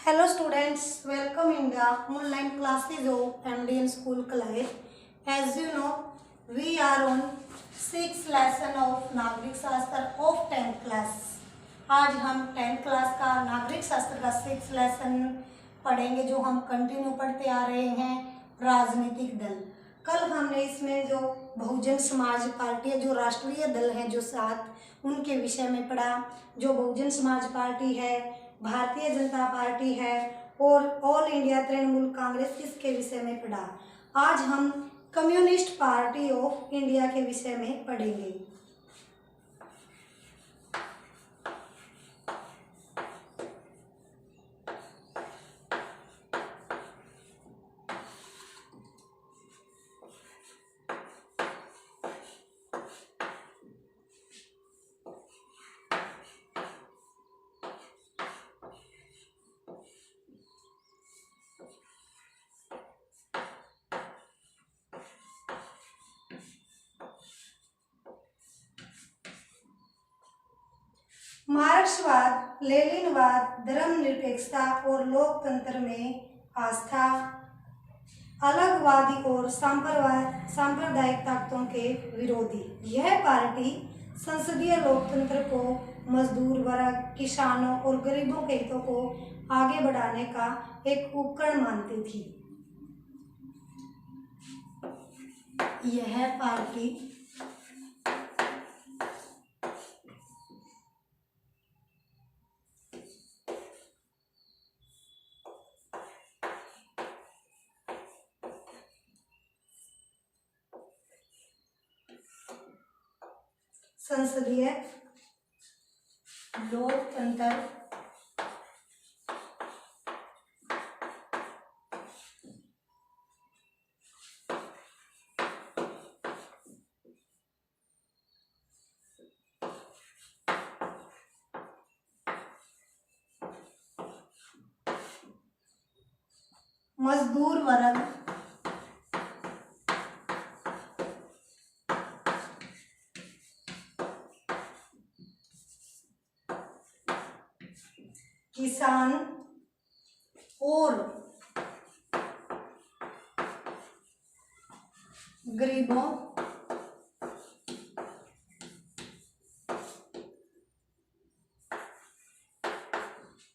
Hello students, welcome in the online classes of MDN School College. As you know, we are on 6th lesson of नागरिक शास्त्र of 10th class. आज हम 10th class का नागरिक शास्त्र का 6th lesson पढ़ेंगे जो हम कंटिन्यू पढ़ते आ रहे हैं राजनीतिक दल। कल हमने इसमें जो बहुजन समाज पार्टी है, जो राष्ट्रीय दल है जो 7 उनके विषय में पढ़ा। जो बहुजन समाज पार्टी है, भारतीय जनता पार्टी है और ऑल इंडिया तृणमूल कांग्रेस, इसके विषय में पढ़ा। आज हम कम्युनिस्ट पार्टी ऑफ इंडिया के विषय में पढ़ेंगे। मार्क्सवाद, लेनिनवाद, धर्मनिरपेक्षता और लोकतंत्र में आस्था, अलगवादी और सांप्रदायिक ताकतों के विरोधी। यह पार्टी संसदीय लोकतंत्र को मजदूर वर्ग, किसानों और गरीबों के हितों को आगे बढ़ाने का एक उपकरण मानती थी। यह पार्टी संसदीय लोकतंत्र मजदूर वर्ग, किसान और गरीबों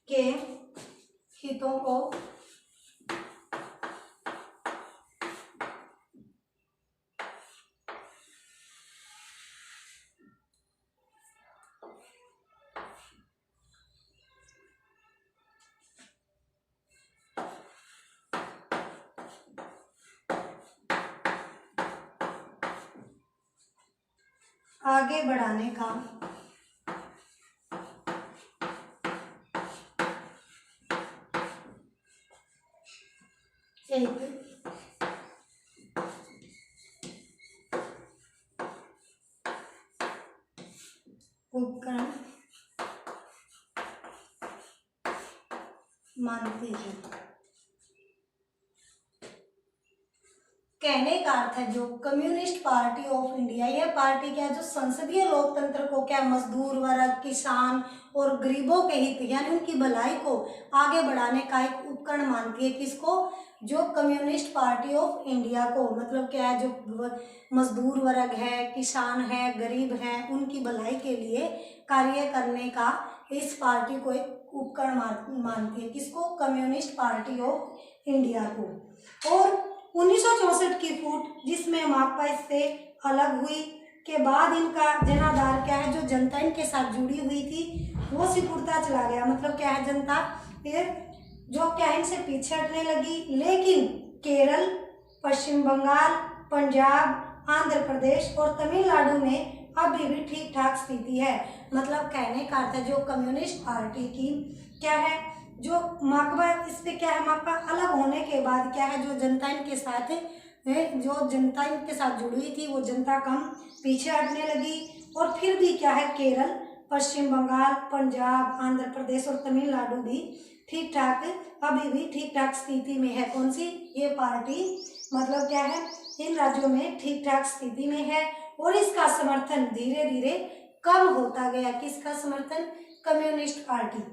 के हितों को आगे बढ़ाने का एक उपकरण मानती है। कहने का अर्थ है जो कम्युनिस्ट पार्टी ऑफ इंडिया, यह पार्टी क्या, जो संसदीय लोकतंत्र को क्या मजदूर वर्ग, किसान और गरीबों के हित यानी उनकी भलाई को आगे बढ़ाने का एक उपकरण मानती है। किसको? जो कम्युनिस्ट पार्टी ऑफ इंडिया को, मतलब क्या है, जो मजदूर वर्ग है, किसान है, गरीब है, उनकी भलाई के लिए कार्य करने का इस पार्टी को एक उपकरण मानती है। किसको? कम्युनिस्ट पार्टी ऑफ इंडिया को। और 1964 की फूट जिसमें माकपा इससे अलग हुई के बाद इनका जनाधार क्या है, जो जनता इनके साथ जुड़ी हुई थी वो सिकुड़ता चला गया। मतलब क्या है, जनता फिर जो क्या है इनसे पीछे हटने लगी। लेकिन केरल, पश्चिम बंगाल, पंजाब, आंध्र प्रदेश और तमिलनाडु में अभी भी ठीक ठाक स्थिति है। मतलब कहने का अर्थ है जो कम्युनिस्ट पार्टी की क्या है, जो माकपा, इस पे क्या है, माकपा अलग होने के बाद क्या है, जो जनता इनके साथ जो जनता इनके साथ जुड़ी हुई थी वो जनता कम पीछे हटने लगी। और फिर भी क्या है, केरल, पश्चिम बंगाल, पंजाब, आंध्र प्रदेश और तमिलनाडु भी ठीक ठाक, अभी भी ठीक ठाक स्थिति में है। कौन सी? ये पार्टी, मतलब क्या है, इन राज्यों में ठीक ठाक स्थिति में है। और इसका समर्थन धीरे धीरे कम होता गया। किसका समर्थन? Communist party.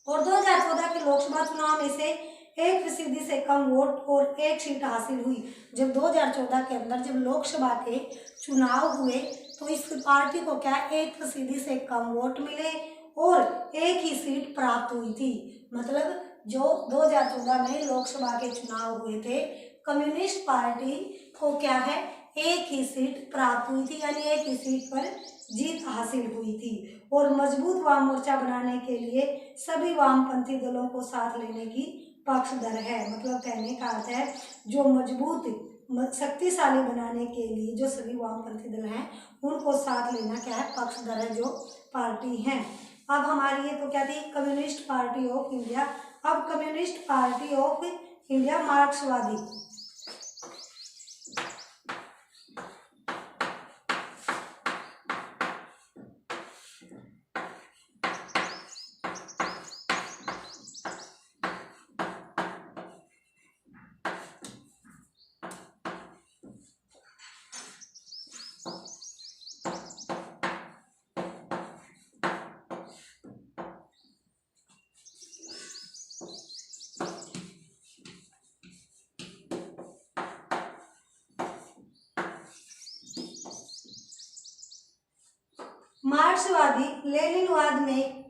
और 2014 के लोकसभा चुनाव में से 1% से कम वोट और 1 सीट हासिल हुई। जब 2014 के अंदर जब लोकसभा के चुनाव हुए तो इस पार्टी को क्या 1% से कम वोट मिले और 1 ही सीट प्राप्त हुई थी। मतलब जो 2014 में लोकसभा के चुनाव हुए थे, कम्युनिस्ट पार्टी को क्या है 1 ही सीट प्राप्त हुई थी, यानी 1 ही सीट पर जीत हासिल हुई थी। और मजबूत वाम मोर्चा बनाने के लिए सभी वामपंथी दलों को साथ लेने की पक्षधर है। मतलब कहने का अर्थ है जो मजबूत शक्तिशाली बनाने के लिए जो सभी वामपंथी दल हैं उनको साथ लेना क्या है पक्षधर है जो पार्टी है। अब हमारी ये तो क्या थी कम्युनिस्ट पार्टी ऑफ इंडिया। अब कम्युनिस्ट पार्टी ऑफ इंडिया मार्क्सवादी। मार्क्सवादी लेनिनवाद में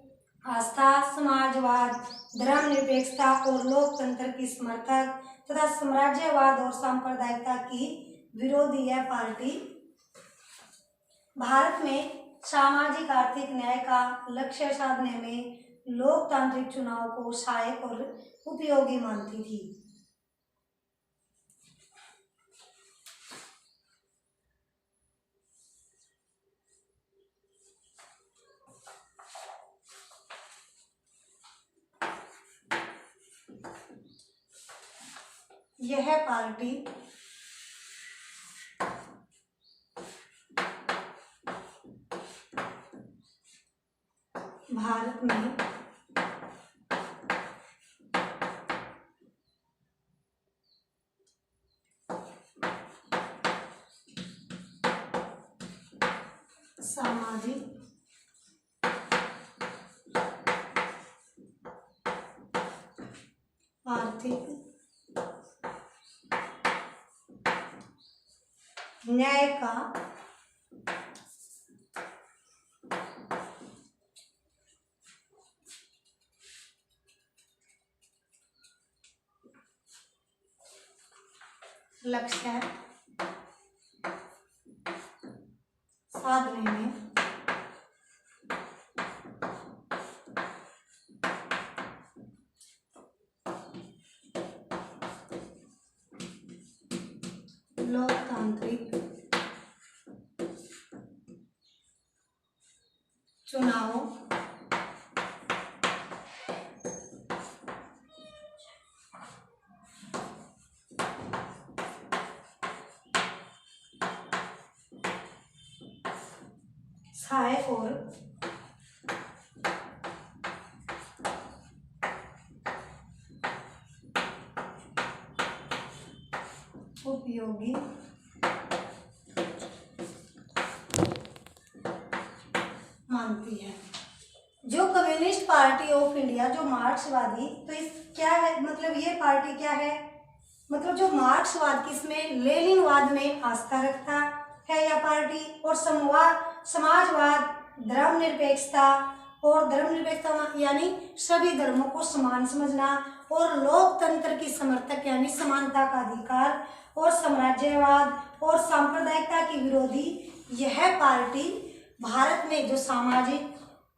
आस्था, समाजवाद, धर्मनिरपेक्षता और लोकतंत्र की समर्थक तथा साम्राज्यवाद और सांप्रदायिकता की विरोधी यह पार्टी भारत में सामाजिक आर्थिक न्याय का लक्ष्य साधने में लोकतांत्रिक चुनाव को सहायक और उपयोगी मानती थी। यह पार्टी भारत में सामाजिक आर्थिक न्याय का लक्ष्य साधने में लोकतांत्रिक चुनाव सहायक और उपयोगी मानती है। जो कम्युनिस्ट पार्टी ऑफ इंडिया जो मार्क्सवादी, तो इस क्या है मतलब ये पार्टी क्या है मतलब जो मार्क्सवाद किसमें लेनिनवाद में आस्था रखता है यह पार्टी, और समाजवाद, धर्मनिरपेक्षता और धर्मनिरपेक्षता यानी सभी धर्मों को समान समझना और लोकतंत्र की समर्थक यानी समानता का अधिकार और साम्राज्यवाद और सांप्रदायिकता की विरोधी यह पार्टी भारत में जो सामाजिक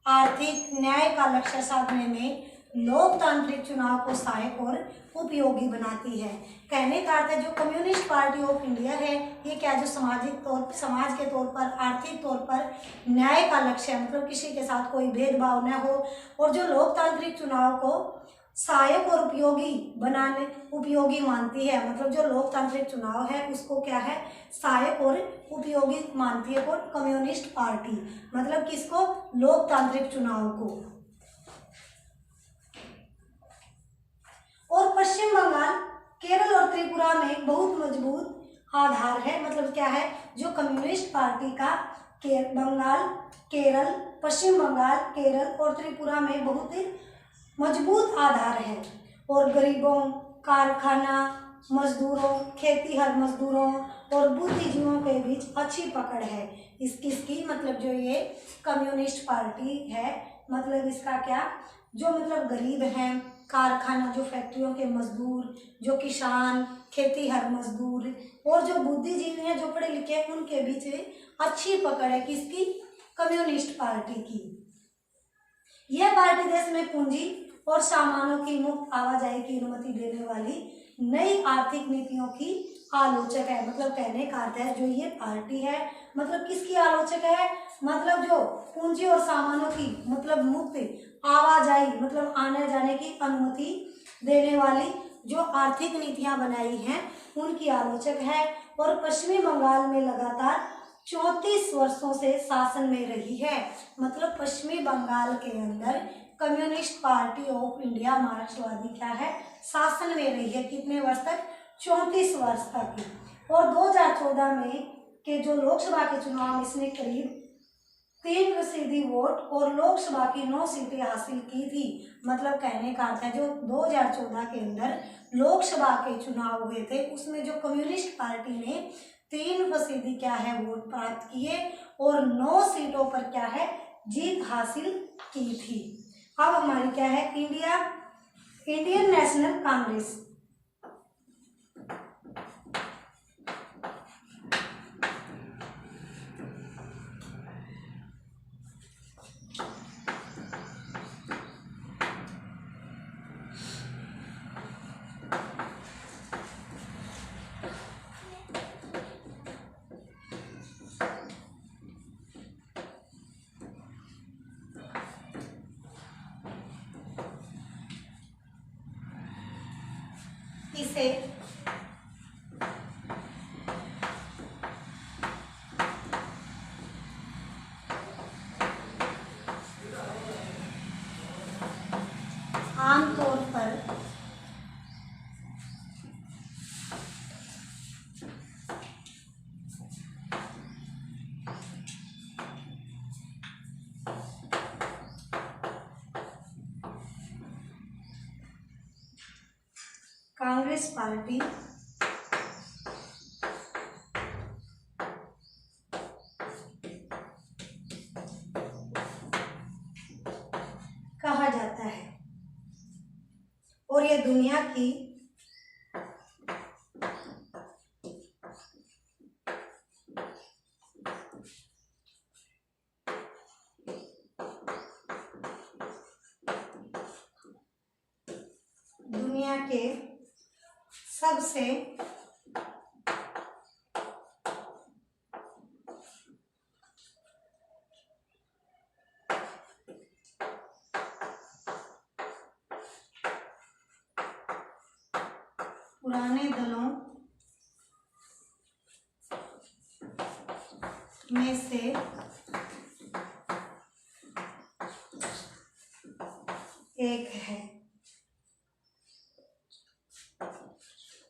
आर्थिक न्याय का लक्ष्य साधने में लोकतांत्रिक चुनाव को सहायक और उपयोगी बनाती है। कहने का अर्थ है जो कम्युनिस्ट पार्टी ऑफ इंडिया है ये क्या जो समाज के तौर पर आर्थिक तौर पर न्याय का लक्ष्य है, मतलब किसी के साथ कोई भेदभाव न हो, और जो लोकतांत्रिक चुनाव को सहायक और उपयोगी मानती है। मतलब जो लोकतांत्रिक चुनाव है उसको क्या है सहायक और उपयोगी मानती है और कम्युनिस्ट पार्टी मतलब किसको लोकतांत्रिक चुनाव को। और पश्चिम बंगाल, केरल और त्रिपुरा में बहुत मजबूत आधार है। मतलब क्या है जो कम्युनिस्ट पार्टी का पश्चिम बंगाल, केरल और त्रिपुरा में बहुत मजबूत आधार है और गरीबों, कारखाना मजदूरों, खेतीहर मजदूरों और बुद्धिजीवियों के बीच अच्छी पकड़ है। किसकी मतलब जो ये कम्युनिस्ट पार्टी है, मतलब इसका क्या, जो मतलब गरीब हैं, कारखाना जो फैक्ट्रियों के मजदूर, जो किसान, खेतीहर मजदूर और जो बुद्धिजीवी हैं, जो पढ़े लिखे हैं, उनके बीच अच्छी पकड़ है। किसकी? कम्युनिस्ट पार्टी की। यह पार्टी देश में पूंजी और सामानों की मुक्त आवाजाही की अनुमति देने वाली नई आर्थिक नीतियों की आलोचक है। मतलब कहने का अर्थ है जो ये पार्टी है, मतलब किसकी आलोचक है, मतलब जो पूंजी और सामानों की मतलब मुक्त आवाजाही मतलब आने जाने की अनुमति देने वाली जो आर्थिक नीतियां बनाई हैं उनकी आलोचक है। और पश्चिमी बंगाल में लगातार 34 वर्षों से शासन में रही है। मतलब पश्चिमी बंगाल के अंदर कम्युनिस्ट पार्टी ऑफ इंडिया मार्क्सवादी क्या है, शासन में रही है। कितने वर्ष तक? 34 वर्ष तक। और 2014 में के जो लोकसभा के चुनाव में इसने करीब 3% वोट और लोकसभा की 9 सीटें हासिल की थी। मतलब कहने का अर्थ है जो 2014 के अंदर लोकसभा के चुनाव हुए थे उसमें जो कम्युनिस्ट पार्टी ने 3% क्या है वोट प्राप्त किए और 9 सीटों पर क्या है जीत हासिल की थी। अब हमारी क्या है इंडियन नेशनल कांग्रेस। इसे आमतौर पर कांग्रेस पार्टी कहा जाता है और ये दुनिया की के सबसे पुराने दलों में से एक है।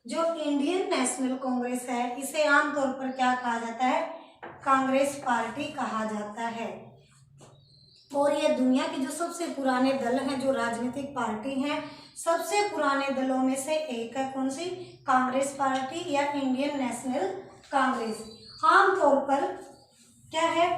जो इंडियन नेशनल कांग्रेस है इसे आमतौर पर क्या कहा जाता है, कांग्रेस पार्टी कहा जाता है। और ये दुनिया के जो सबसे पुराने दल हैं, जो राजनीतिक पार्टी हैं, सबसे पुराने दलों में से एक है। कौन सी? कांग्रेस पार्टी या इंडियन नेशनल कांग्रेस। आमतौर पर क्या है,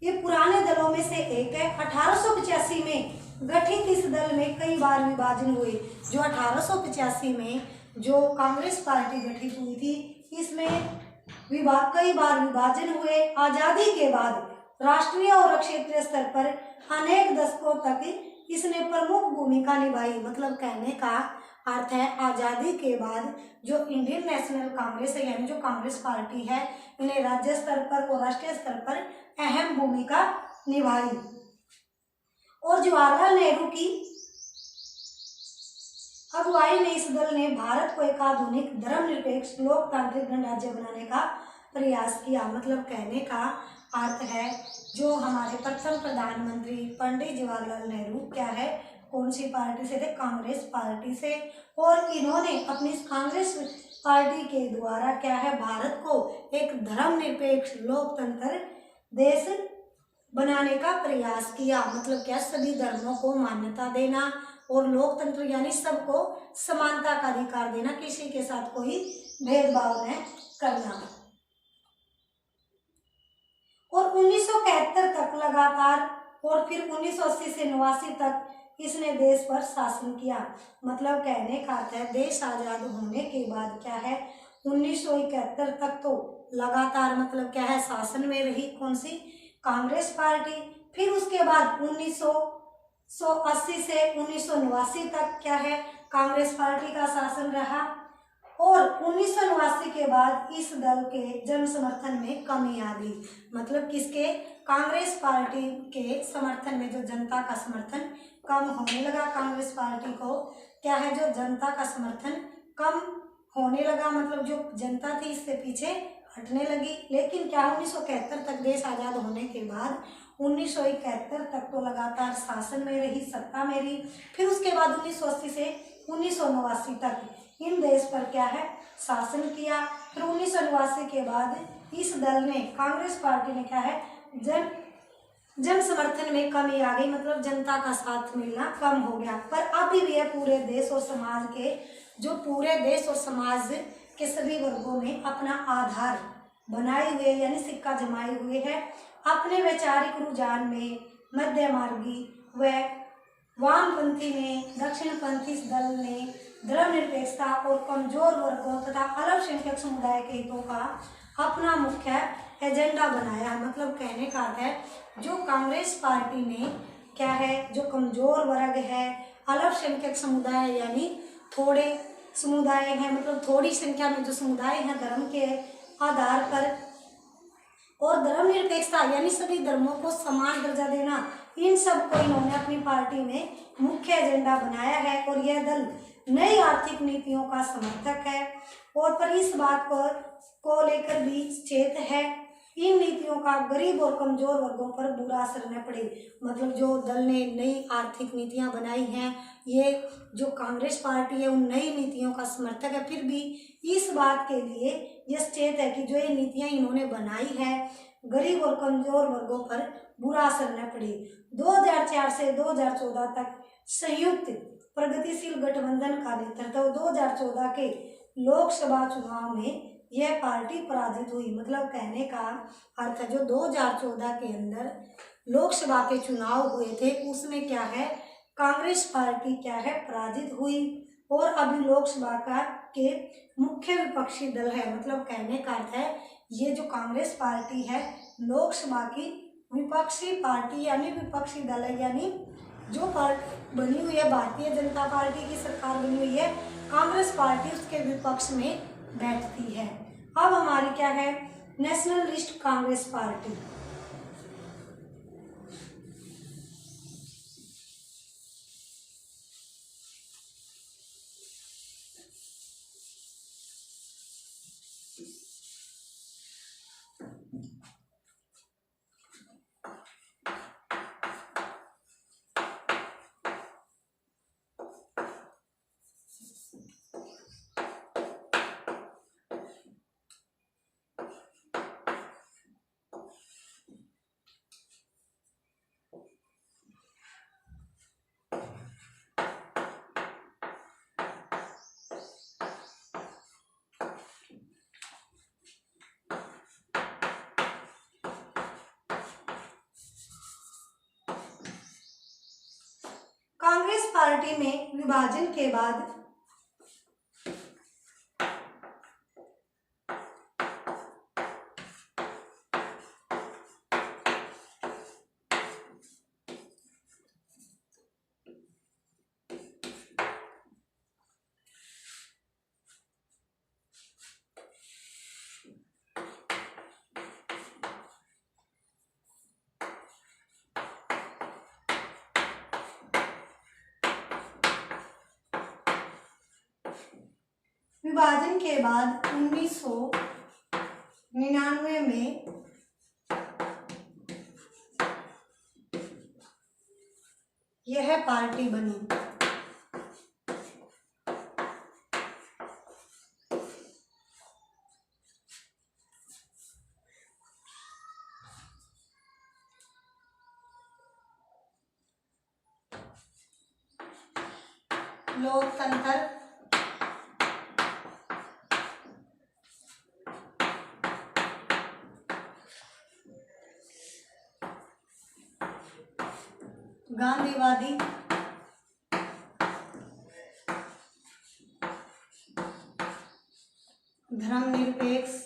ये पुराने दलों में से एक है। 1885 में गठित इस दल में कई बार विभाजन हुए। जो 1885 में जो कांग्रेस पार्टी गठित हुई थी इसमें कई बार विभाजन हुए। आज़ादी के बाद राष्ट्रीय और क्षेत्रीय स्तर पर अनेक दशकों तक इसने प्रमुख भूमिका निभाई। मतलब कहने का अर्थ है आज़ादी के बाद जो इंडियन नेशनल कांग्रेस है यानी जो कांग्रेस पार्टी है, इन्हें राज्य स्तर पर और राष्ट्रीय स्तर पर अहम भूमिका निभाई। और जवाहरलाल नेहरू की अगुवाई में इस दल ने भारत को एक आधुनिक धर्मनिरपेक्ष लोकतांत्रिक गणराज्य बनाने का प्रयास किया। मतलब कहने का अर्थ है जो हमारे प्रथम प्रधानमंत्री पंडित जवाहरलाल नेहरू क्या है, कौन सी पार्टी से थे? कांग्रेस पार्टी से। और इन्होंने अपनी कांग्रेस पार्टी के द्वारा क्या है, भारत को एक धर्मनिरपेक्ष लोकतंत्र देश बनाने का प्रयास किया। मतलब क्या, सभी धर्मों को मान्यता देना और लोकतंत्र यानी सबको समानता का अधिकार देना, किसी के साथ कोई भेदभाव न करना। और 1971 तक लगातार और फिर 1980 से 89 तक इसने देश पर शासन किया। मतलब कहने का अर्थ है देश आजाद होने के बाद क्या है 1971 तक तो लगातार मतलब क्या है शासन में रही कौन सी, कांग्रेस पार्टी। फिर उसके बाद 1980 से 1989 तक क्या है कांग्रेस पार्टी का शासन रहा। और 1989 के बाद इस दल के जन समर्थन में कमी आ गई। मतलब किसके, कांग्रेस पार्टी के समर्थन में जो जनता का समर्थन कम होने लगा। कांग्रेस पार्टी को क्या है जो जनता का समर्थन कम होने लगा, मतलब जो जनता थी इससे पीछे हटने लगी। लेकिन क्या 1971 तक देश आजाद होने के बाद 1971 तक तो लगातार शासन में रही, सत्ता में रही। फिर उसके बाद 1980 से 1989 तक इन देश पर क्या है शासन किया। फिर 1989 के बाद इस दल ने, कांग्रेस पार्टी ने क्या है जन समर्थन में कमी आ गई, मतलब जनता का साथ मिलना कम हो गया। पर अभी भी है पूरे देश और समाज के, जो पूरे देश और समाज के सभी वर्गों ने अपना आधार बनाए हुए यानी सिक्का जमाए हुए है। अपने वैचारिक रुझान में मध्य मार्गी व वामपंथी ने, दक्षिणपंथी दल ने धर्मनिरपेक्षता और कमजोर वर्गों तथा अल्पसंख्यक समुदाय के हितों का अपना मुख्य एजेंडा बनाया। मतलब कहने का अर्थ है जो कांग्रेस पार्टी ने क्या है जो कमजोर वर्ग है, अल्पसंख्यक समुदाय यानी थोड़े समुदाय हैं, मतलब थोड़ी संख्या में जो समुदाय हैं धर्म के आधार पर, और धर्मनिरपेक्षता यानी सभी धर्मों को समान दर्जा देना, इन सब को इन्होंने अपनी पार्टी में मुख्य एजेंडा बनाया है। और यह दल नई आर्थिक नीतियों का समर्थक है और पर इस बात को लेकर भी सचेत है इन नीतियों का गरीब और कमजोर वर्गों पर बुरा असर न पड़े। मतलब जो दल ने नई आर्थिक नीतियां बनाई हैं, ये जो कांग्रेस पार्टी है उन नई नीतियों का समर्थक है, फिर भी इस बात के लिए यह सचेत है कि जो ये नीतियां इन्होंने बनाई है गरीब और कमजोर वर्गों पर बुरा असर न पड़े। 2004 से 2014 तक संयुक्त प्रगतिशील गठबंधन का नेतृत्व 2014 के लोकसभा चुनाव में यह पार्टी पराजित हुई। मतलब कहने का अर्थ है जो 2014 के अंदर लोकसभा के चुनाव हुए थे उसमें क्या है कांग्रेस पार्टी क्या है पराजित हुई और अभी लोकसभा के मुख्य विपक्षी दल है। मतलब कहने का अर्थ है ये जो कांग्रेस पार्टी है लोकसभा की विपक्षी पार्टी यानी विपक्षी दल है, यानी जो पार्टी बनी हुई है भारतीय जनता पार्टी की सरकार बनी हुई है, कांग्रेस पार्टी उसके विपक्ष में बैठती है। अब हमारी क्या है nationalist Congress party. Congress party में विभाजन के बाद विभाजन के बाद 1999 में यह पार्टी बनी। लोकतंत्र गांधीवादी धर्मनिरपेक्ष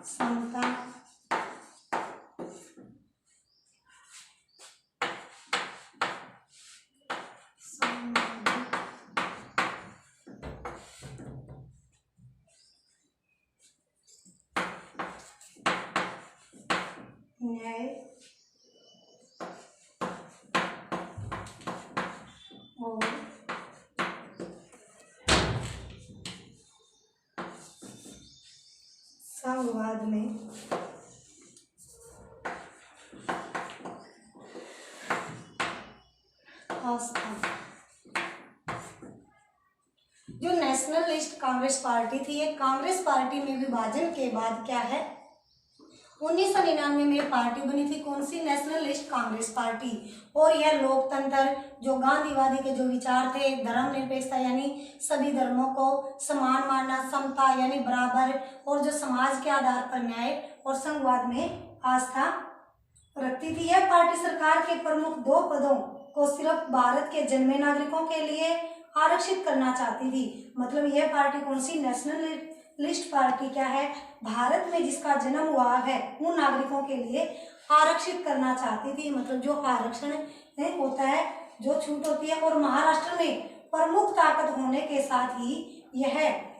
समता न्याय और संवाद में आस्था। जो नेशनलिस्ट कांग्रेस पार्टी थी, ये कांग्रेस पार्टी में विभाजन के बाद क्या है 1999 में पार्टी बनी थी। कौन सी? Nationalist Congress party. और यह लोकतंत्र, जो गांधीवादी के जो विचार थे, धर्मनिरपेक्षता यानी सभी धर्मों को समान मानना, समता यानी बराबर, और जो समाज के आधार पर न्याय और संघवाद में आस्था रखती थी। यह पार्टी सरकार के प्रमुख 2 पदों को सिर्फ भारत के जन्मे नागरिकों के लिए आरक्षित करना चाहती थी। मतलब यह पार्टी कौन सी? नेशनलिस्ट पार्टी क्या है? भारत में जिसका जन्म हुआ है उन नागरिकों के लिए आरक्षित करना चाहती थी। मतलब जो आरक्षण होता है, जो छूट होती है। और महाराष्ट्र में प्रमुख ताकत होने के साथ ही यह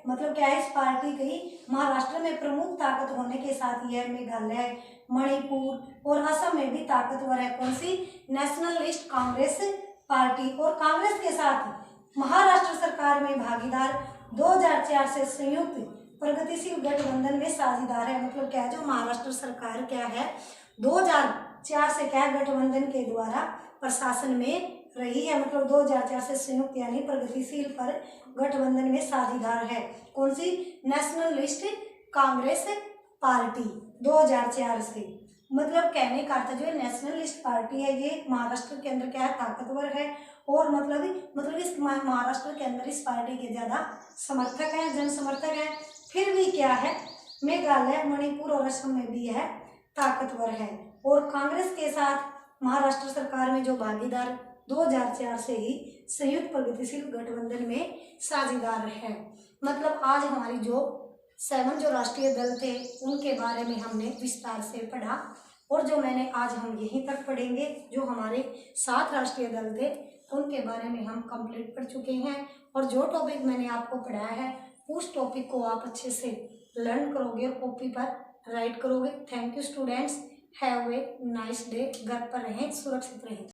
मतलब क्या है, इस पार्टी की महाराष्ट्र में प्रमुख ताकत होने के साथ यह मेघालय, मणिपुर और असम में भी ताकतवर है। कौन सी? Nationalist Congress party. और कांग्रेस के साथ महाराष्ट्र सरकार में भागीदार 2004 से संयुक्त प्रगतिशील गठबंधन में साझेदार है। मतलब क्या है, जो महाराष्ट्र सरकार क्या है 2004 से क्या गठबंधन के द्वारा प्रशासन में रही है। मतलब 2004 से संयुक्त यानी प्रगतिशील पर गठबंधन में साझेदार है। कौन सी? नेशनलिस्ट कांग्रेस पार्टी 2004 से। मतलब कहने का अर्थ जो नेशनलिस्ट पार्टी है ये महाराष्ट्र के अंदर क्या है, ताकतवर है। और मतलब इस महाराष्ट्र के अंदर इस पार्टी के ज्यादा समर्थक हैं, जन समर्थक हैं। फिर भी क्या है, मेघालय, मणिपुर और असम में भी यह ताकतवर है। और कांग्रेस के साथ महाराष्ट्र सरकार में जो भागीदार 2004 से ही संयुक्त प्रगतिशील गठबंधन में साझेदार है। मतलब आज हमारी जो 7 जो राष्ट्रीय दल थे उनके बारे में हमने विस्तार से पढ़ा। और जो मैंने आज हम यहीं तक पढ़ेंगे, जो हमारे 7 राष्ट्रीय दल थे उनके बारे में हम कंप्लीट कर चुके हैं। और जो टॉपिक मैंने आपको पढ़ाया है उस टॉपिक को आप अच्छे से लर्न करोगे और कॉपी पर राइट करोगे। Thank you students, have a nice day. घर पर रहें, सुरक्षित रहें।